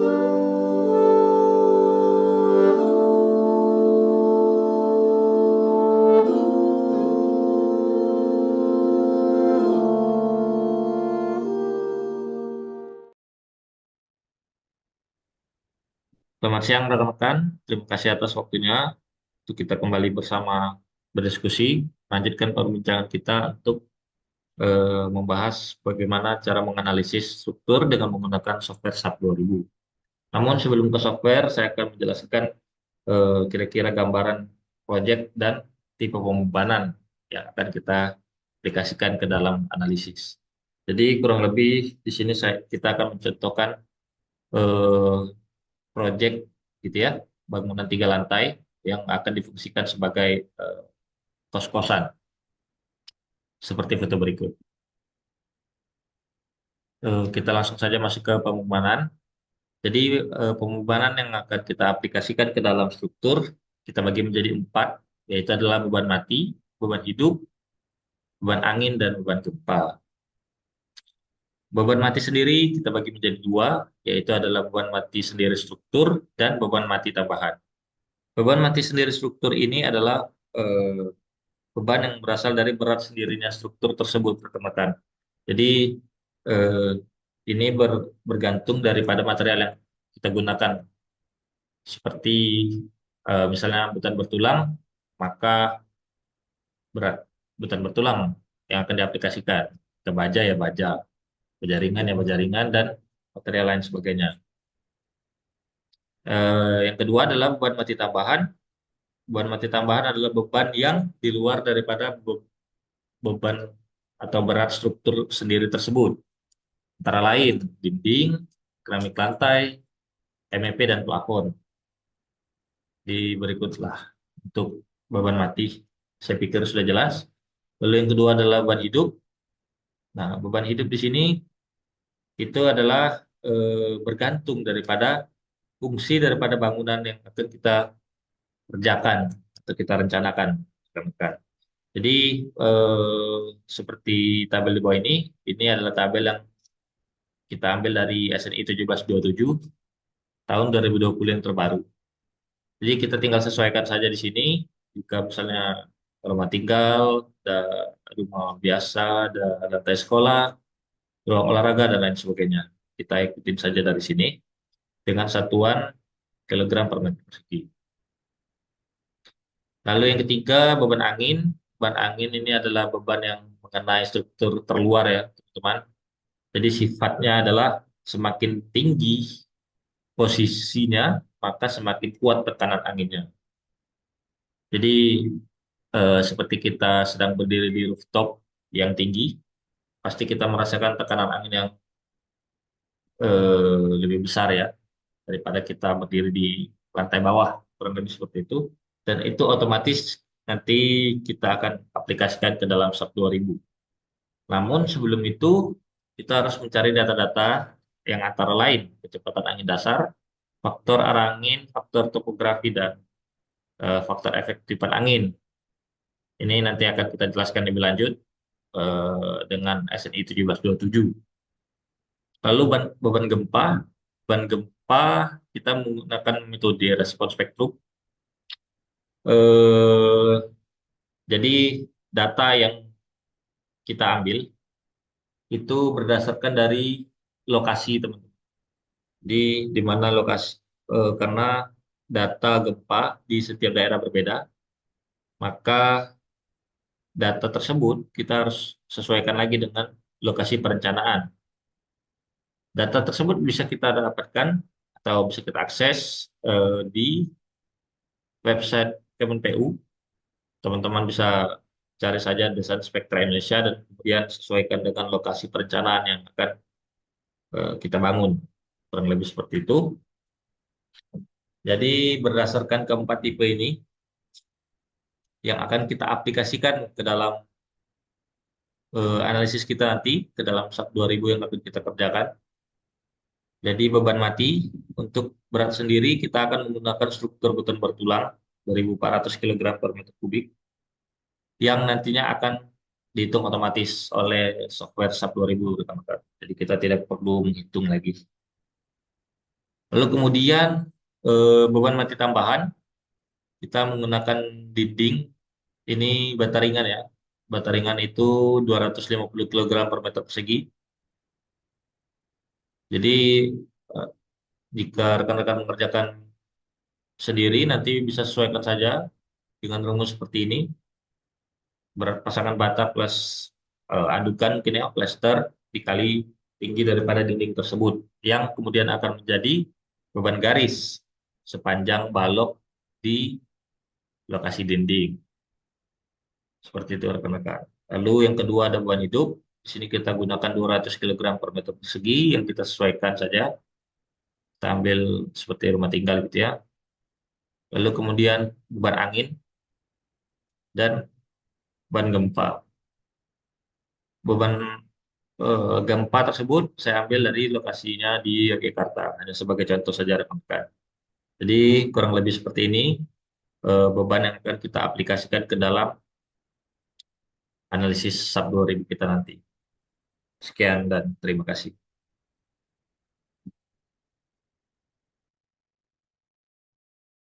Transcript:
Selamat siang rekan-rekan, terima kasih atas waktunya untuk kita kembali bersama berdiskusi, lanjutkan perbincangan kita untuk membahas bagaimana cara menganalisis struktur dengan menggunakan software SAP 2000. Namun sebelum ke software, saya akan menjelaskan kira-kira gambaran proyek dan tipe pembebanan yang akan kita aplikasikan ke dalam analisis. Jadi kurang lebih di sini kita akan mencontohkan eh, proyek gitu ya, bangunan 3 lantai yang akan difungsikan sebagai eh, kos-kosan seperti foto berikut. Kita langsung saja masuk ke pembebanan. Jadi pembebanan yang akan kita aplikasikan ke dalam struktur kita bagi menjadi 4, yaitu adalah beban mati, beban hidup, beban angin, dan beban gempa. Beban mati sendiri kita bagi menjadi 2, yaitu adalah beban mati sendiri struktur dan beban mati tambahan. Beban mati sendiri struktur ini adalah beban yang berasal dari berat sendirinya struktur tersebut rekan-rekan. Jadi eh, ini bergantung daripada material yang kita gunakan. Seperti misalnya beton bertulang, maka berat beton bertulang yang akan diaplikasikan. Ke baja ya baja, baja ringan ya baja ringan, dan material lain sebagainya. Yang kedua adalah beban mati tambahan. Beban mati tambahan adalah beban yang di luar daripada beban atau berat struktur sendiri tersebut. Antara lain dinding, keramik lantai, MEP, dan plafon. Di berikutlah untuk beban mati, saya pikir sudah jelas. Lalu yang kedua adalah beban hidup. Nah, beban hidup di sini itu adalah bergantung daripada fungsi daripada bangunan yang akan kita kerjakan atau kita rencanakan. Jadi seperti tabel di bawah ini adalah tabel yang kita ambil dari SNI 1727 tahun 2020 yang terbaru. Jadi kita tinggal sesuaikan saja di sini. Jika misalnya rumah tinggal, ada rumah biasa, ada lantai sekolah, ruang olahraga, dan lain sebagainya. Kita ikutin saja dari sini dengan satuan kilogram per meter persegi. Lalu yang ketiga, beban angin. Beban angin ini adalah beban yang mengenai struktur terluar ya, teman-teman. Jadi sifatnya adalah semakin tinggi posisinya, maka semakin kuat tekanan anginnya. Jadi seperti kita sedang berdiri di rooftop yang tinggi, pasti kita merasakan tekanan angin yang lebih besar ya daripada kita berdiri di lantai bawah, kurang lebih seperti itu. Dan itu otomatis nanti kita akan aplikasikan ke dalam SAP 2000. Namun sebelum itu kita harus mencari data-data yang antara lain kecepatan angin dasar, faktor arah angin, faktor topografi, dan faktor efektifan angin. Ini nanti akan kita jelaskan lebih lanjut dengan SNI 1727. Lalu beban gempa kita menggunakan metode respon spektrum. Eh, jadi data yang kita ambil itu berdasarkan dari lokasi teman-teman. Di mana lokasi karena data gempa di setiap daerah berbeda, maka data tersebut kita harus sesuaikan lagi dengan lokasi perencanaan. Data tersebut bisa kita dapatkan atau bisa kita akses di website Kemenpu. Teman-teman bisa cari saja desain spektra Indonesia dan kemudian sesuaikan dengan lokasi perencanaan yang akan kita bangun. Kurang lebih seperti itu. Jadi berdasarkan keempat tipe ini yang akan kita aplikasikan ke dalam analisis kita nanti, ke dalam SAP 2000 yang akan kita kerjakan. Jadi beban mati untuk berat sendiri kita akan menggunakan struktur beton bertulang 2.400 kg per meter kubik yang nantinya akan dihitung otomatis oleh software SAP 2000 rekan-rekan. Jadi kita tidak perlu menghitung lagi. Lalu kemudian beban mati tambahan, kita menggunakan dinding, ini bata ringan ya. Bata ringan itu 250 kg per meter persegi. Jadi eh, jika rekan-rekan mengerjakan sendiri, nanti bisa sesuaikan saja dengan rumus seperti ini. Berat pasangan bata plus andukan mungkin ya, plester, dikali tinggi daripada dinding tersebut. Yang kemudian akan menjadi beban garis sepanjang balok di lokasi dinding. Seperti itu rekan-rekan. Lalu yang kedua ada beban hidup. Di sini kita gunakan 200 kg per meter persegi yang kita sesuaikan saja. Kita ambil seperti rumah tinggal gitu ya. Lalu kemudian beban angin dan beban gempa. Beban gempa tersebut saya ambil dari lokasinya di Yogyakarta. Hanya sebagai contoh saja rekan-rekan. Jadi kurang lebih seperti ini beban yang akan kita aplikasikan ke dalam analisis sub 2000 kita nanti. Sekian dan terima kasih.